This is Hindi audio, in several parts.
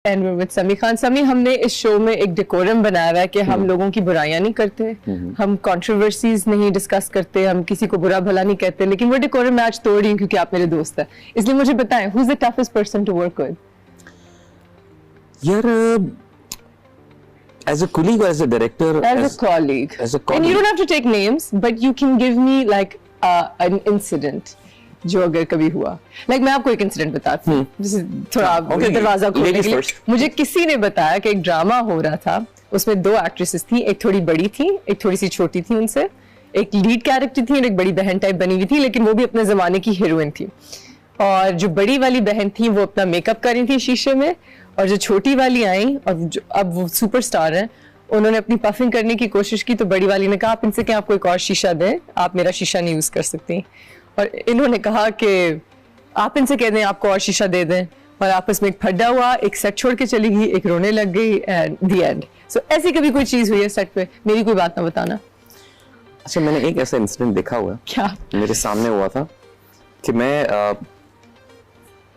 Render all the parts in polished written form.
And we're with समी खान। समी, हमने इस शो में एक डेकोरम बनाया हुआ है कि हम लोगों की बुराइयां नहीं करते, हम कंट्रोवर्सीज नहीं डिस्कस करते, हम किसी को बुरा भला नहीं कहते, लेकिन वो डेकोरम मैं आज तोड़ रही हूँ क्योंकि आप मेरे दोस्त हैं। इसलिए मुझे बताएं, who's the toughest person to work with? यार, as a colleague or as a director? As a colleague. As a colleague. And you don't have to take names, but you can give me like an incident. जो अगर कभी हुआ, मैं आपको एक इंसिडेंट बताती हूँ, थोड़ा दरवाजा खोलने के लिए। मुझे किसी ने बताया कि एक ड्रामा हो रहा था, उसमें दो एक्ट्रेसेस थी, एक थोड़ी बड़ी थी, एक थोड़ी सी छोटी थी उनसे, एक लीड कैरेक्टर थी और एक बड़ी बहन टाइप बनी हुई थी, लेकिन वो भी अपने जमाने की हीरोइन थी। और जो बड़ी वाली बहन थी वो अपना मेकअप कर रही थी शीशे में, और जो छोटी वाली आई और अब वो सुपरस्टार हैं, उन्होंने अपनी पफिंग करने की कोशिश की, तो बड़ी वाली ने कहा आप इनसे क्या आपको एक और शीशा दें, आप मेरा शीशा नहीं यूज कर सकती। और इन्होंने कहा कि आप इनसे कह दें आपको और शीशा दे दें, और आपस में एक फड्डा हुआ, एक सेट छोड़ के चली गई, एक रोने लग गई, एंड द एंड। सो ऐसी कभी कोई चीज हुई है सेट पे? मेरी कोई बात ना बताना। अच्छा, मैंने एक ऐसा इंसिडेंट देखा हुआ है, क्या मेरे सामने हुआ था कि मैं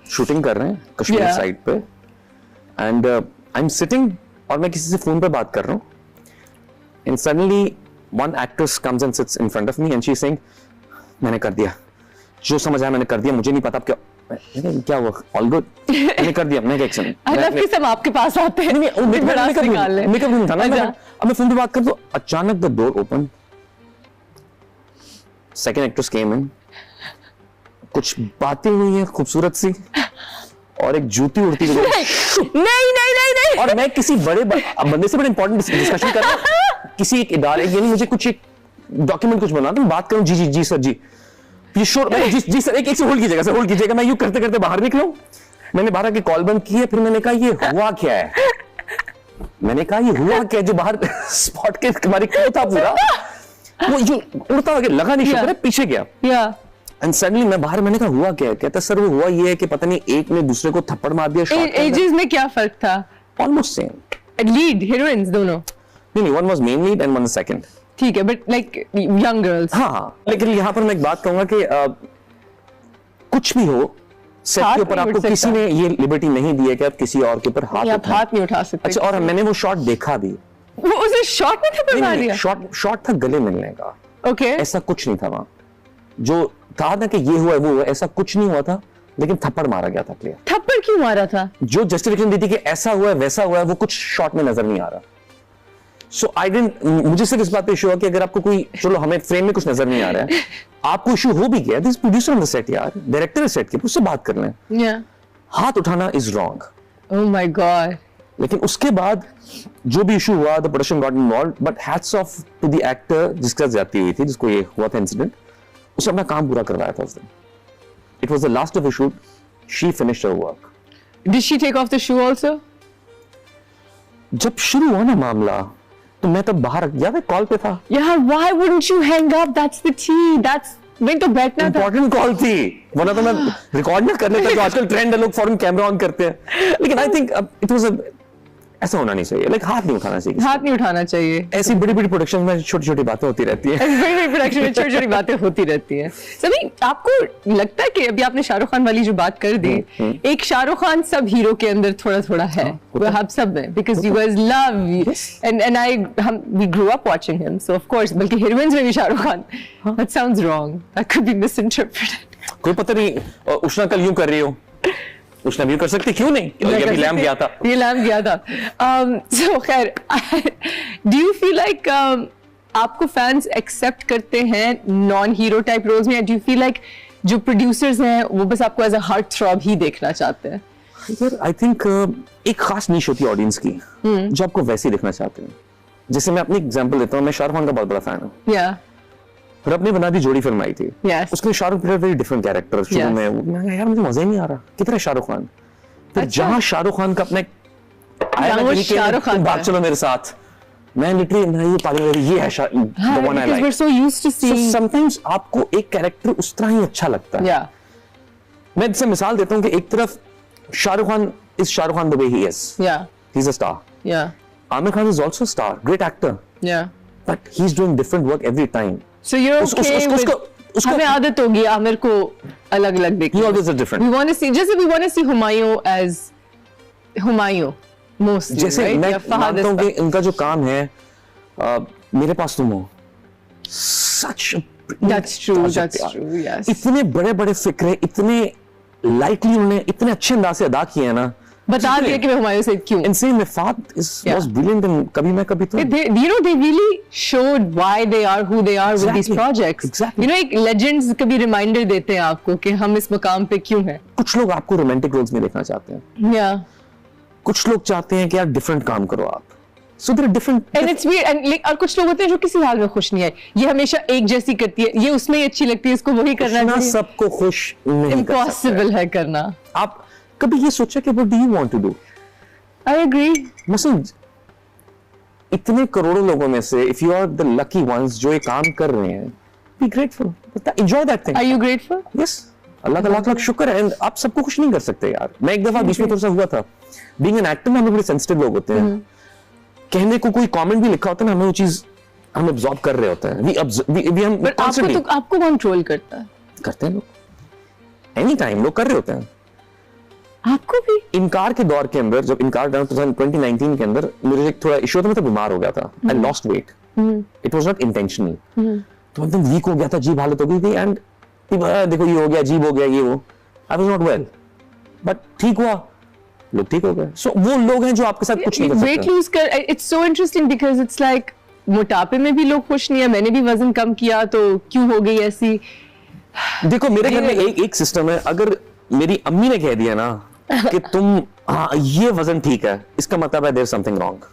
शूटिंग कर रहे हैं कश्मीर साइड पे, एंड आई एम सिटिंग और मैं किसी से फोन पे बात कर रहा हूँ, and suddenly one actress comes and sits in front of me and she is saying मैंने कर दिया, जो समझ आया मैंने कर दिया, मुझे नहीं पता अब क्या हुआ, ऑल गुड, मैंने कर दिया, मैं एक्शन सब आपके पास आते हैं। मेकअप नहीं था ना, अब मैं फोन पे बात कर, तो अचानक the door open, second actress came in, कुछ बातें हुई हैं खूबसूरत सी, और एक जूती उड़ती हुई नहीं, और मैं किसी बड़े बंदे से बड़े इंपॉर्टेंट डिस्कशन कर रहा हूं, किसी एक इदारे, यानी मुझे कुछ एक डॉक्यूमेंट कुछ बना, तो मैं बात करूं, जी सर, जी ये श्योर, जी सर, एक से होल्ड कीजिएगा, मैं यूं करते करते बाहर निकला। मैंने बाहर आके कॉल बंद की है, फिर मैंने कहा ये हुआ क्या है, जो बाहर स्पॉट के हमारे क्यों था पूरा, वो जो उड़ता हुआ लगा नहीं, शुक्र है पीछे गया, एंड सडनली मैं बाहर, मैंने कहा हुआ क्या है, कहता सर वो हुआ ये है कि पता नहीं एक ने दूसरे को थप्पड़ मार दिया। एजेस में क्या फर्क था? ऑलमोस्ट सेम, लीड हीरोइंस दोनों? नहीं, one was main lead and one second. ठीक है, बट लाइक यंग गर्ल्स। हाँ, लेकिन यहाँ पर मैं एक बात कहूंगा कि कुछ भी हो, सेट के ऊपर आपको किसी ने ये लिबर्टी नहीं दी है कि आप किसी और के ऊपर हाथ नहीं उठा सकते। अच्छा, और मैंने वो शॉट देखा भी, वो उसे शॉट में थप्पड़ मार दिया? शॉट था गले मिलने का। ओके, ऐसा कुछ नहीं था वहां, जो कहा ना कि ये हुआ है वो हुआ, ऐसा कुछ नहीं हुआ था, लेकिन थप्पड़ मारा गया था। क्लियर? थप्पड़ क्यों मारा था? जो जस्टिफिकेशन दी थी कि ऐसा हुआ है वैसा हुआ है, वो कुछ शॉट में नजर नहीं आ रहा। सो आई डिडंट, मुझे सिर्फ इस बात पे इशू हुआ कि अगर आपको कोई, चलो हमें फ्रेम में कुछ नजर नहीं आ रहा है, आपको इशू हो भी गया, this producer on the set यार, डायरेक्टर सेट के, उससे बात कर लें। हाथ उठाना is wrong. Oh my god. लेकिन उसके बाद जो भी इशू हुआ, the production got involved, but hats off to the actor जिसका ज्यादती हुई थी, जिसको ये हुआ था इंसिडेंट, उसने अपना काम पूरा करवाया था उस दिन। It was the last of the shoot, she finished her work. Did she take off the shoe also? जब शुरू हुआ ना मामला, तो मैं तब बाहर याद है कॉल पे था। यार, why wouldn't you hang up? That's the tea. That's मैं तो बैठना था। इंपॉर्टेंट कॉल थी, वरना तो मैं रिकॉर्ड ना कर लेता, जो आजकल ट्रेंड है, लोग फौरन कैमरा ऑन करते हैं। लेकिन आई थिंक इट वाज ऐसा होना नहीं चाहिए, हाथ नहीं उठाना चाहिए, हाथ नहीं उठाना चाहिए। ऐसी बड़ी बड़ी प्रोडक्शन में छोटी छोटी बातें होती रहती है, बड़ी प्रोडक्शन में छोटी छोटी बातें होती रहती हैं। सभी, आपको लगता है कि अभी आपने शाहरुख खान वाली जो बात कर दी, एक शाहरुख खान सब हीरो के अंदर थोड़ा थोड़ा है, वो हम सब में, because you guys love and हम we grow up watching him, so of course, बल्कि हीरोइंस में भी Shahrukh Khan. That sounds wrong, that could be misinterpreted. कोई पता नहीं, उष्णा कल यूं कर रही हो, उसने भी कर सकती, क्यों नहीं, ये भी लैम्प गया था, ये लैम्प गया था। सो खैर, डू यू फील लाइक आपको फैंस एक्सेप्ट करते हैं नॉन हीरो टाइप रोल्स में, या डू यू फील लाइक जो प्रोड्यूसर्स हैं वो बस आपको एज अ हार्ट थ्रॉब ही देखना चाहते हैं? सर, आई थिंक एक खास नीश होती है ऑडियंस की, जो आपको वैसे ही देखना चाहते हैं। जैसे मैं अपनी एग्जांपल देता हूँ, मैं शाहरुख खान का बहुत बड़ा फैन हूँ। रब ने बना दी जोड़ी फिल्म आई थी, उसके Shahrukh player very different character. शुरू में यार मुझे मजा ही नहीं आ रहा, कितना शाहरुख खान, फिर जहां शाहरुख खान का अपना बात, चलो मेरे साथ, मैं लिटरली मैं ये पागल, ये है the one I like. We're so used to seeing. So sometimes आपको एक कैरेक्टर उस तरह ही अच्छा लगता है। मैं इससे मिसाल देता हूँ कि एक तरफ Shahrukh Khan is Shahrukh Khan the way he is. He's a star. Aamir Khan is also a star, great actor. But he's doing different work every time. So you're okay with, हमें आदत होगी आमिर को अलग-अलग देखने। He always is different. We want to see, जैसे we want to see Humayun as Humayun mostly, जैसे मैं मानता हूँ कि इनका जो काम है, मेरे पास तुम हो, सच That's true, yes. इतने बड़े बड़े फिक्रे, इतने लाइटली उन्होंने इतने अच्छे अंदाज से अदा किए हैं ना, बता दिया कि मैं हुमायूं से क्यों। Insane, Mifat was brilliant in Kabhi Main Kabhi Tu. You know, they really showed why they are who they are with these projects. Exactly. You know, एक legends कभी reminder देते हैं आपको कि हम इस मकाम पे क्यों हैं। कुछ लोग आपको romantic roles में देखना चाहते हैं। Yeah. कुछ लोग चाहते हैं कि यार different काम करो आप। So there are different. And it's weird. And like, और कुछ लोग होते हैं जो किसी हाल में खुश नहीं है। ये हमेशा एक जैसी करती है, ये उसमें ही अच्छी लगती है, इसको वही करना चाहिए। सबको खुश नहीं कर सकते। Impossible है करना। आप कभी ये सोचा कि what do you want to do? I agree. मसलन इतने करोड़ों लोगों में से if you are the lucky ones जो ये काम कर रहे हैं, be grateful, enjoy that thing. Are you grateful? Yes. अल्लाह का लाख लाख शुक्र है। आप सबको खुश नहीं कर सकते यार। मैं एक दफा बीच में थोड़ा सा हुआ था, being an actor में हम बड़े sensitive लोग होते हैं, कहने को कोई कमेंट भी लिखा होता है ना, हमें वो चीज हम absorb कर रहे होते हैं। But आपको कौन ट्रोल करता है? करते हैं लोग, एनी टाइम लोग कर रहे होते हैं। आपको भी? इनकार के दौर के अंदर, जब इनकार 2019 के अंदर मुझे एक थोड़ा इश्यू था, मैं तो बीमार हो गया था, I lost weight, it was not intentional, तो एकदम वीक हो गया था, अजीब हालत हो गई थी, एंड देखो ये हो गया, अजीब हो गया, ये वो, I was not well, but ठीक हुआ, लोग ठीक हो गए। सो वो लोग हैं जो आपके साथ कुछ नहीं कर सकते। वेट लूज कर, it's so interesting because it's like मोटापे में भी लोग खुश नहीं है, मैंने भी वजन कम किया तो क्यों हो गई ऐसी। देखो मेरे घर में एक सिस्टम है, अगर मेरी अम्मी ने कह दिया ना कि तुम हाँ ये वजन ठीक है, इसका मतलब है देयर समथिंग रॉन्ग,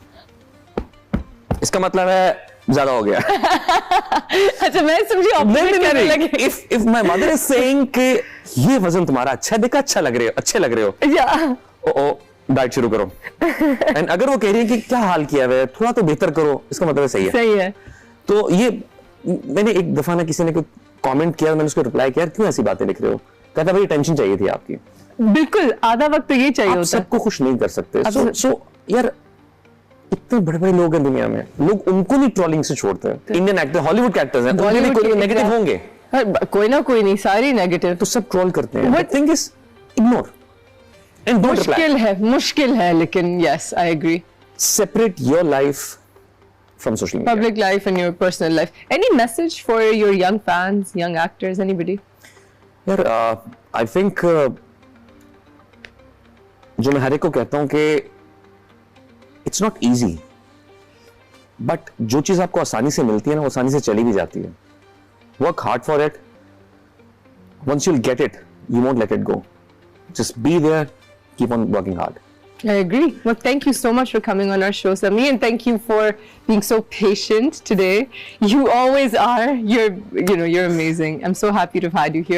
इसका मतलब है ज्यादा हो गया। अच्छा मैं समझी ऑपोजिट करने लगी। If my mother is saying कि ये वजन तुम्हारा अच्छा देखा, अच्छा लग रहे हो, अच्छे लग रहे हो, ओ डाइट शुरू करो। एंड अगर वो कह रही है कि क्या हाल किया है, थोड़ा तो बेहतर करो, इसका मतलब सही है। सही है। तो ये मैंने एक दफा ना किसी ने कोई कमेंट किया, मैंने उसको रिप्लाई किया, क्यों ऐसी बातें लिख रहे हो, कहता भाई टेंशन चाहिए थी आपकी। बिल्कुल, आधा वक्त तो ये चाहिए होता है। सबको खुश नहीं कर सकते। सो यार इतने बड़े बड़े लोग हैं दुनिया में, लोग उनको नहीं ट्रोलिंग से छोड़ते हैं। इंडियन एक्टर, हॉलीवुड एक्टर्स हैं, उनके भी कोई नेगेटिव होंगे, कोई ना कोई नहीं, सारी नेगेटिव, तो सब ट्रोल करते हैं। But thing is ignore and don't reply. मुश्किल है लेकिन yes I agree. Separate your life from social media, public life and your personal life. Any message for your young fans, young actors, anybody? यार I think जो मैं हर एक को कहता हूं कि it's not easy, but जो चीज आपको आसानी से मिलती है ना, वो आसानी से चली भी जाती है। Work hard for it. Once you'll get it, you won't let it go. Just be there, keep on working hard. I agree. Well, thank you so much for coming on our show, Sami, and thank you for being so patient today. You always are. You're amazing. I'm so happy to have had you here.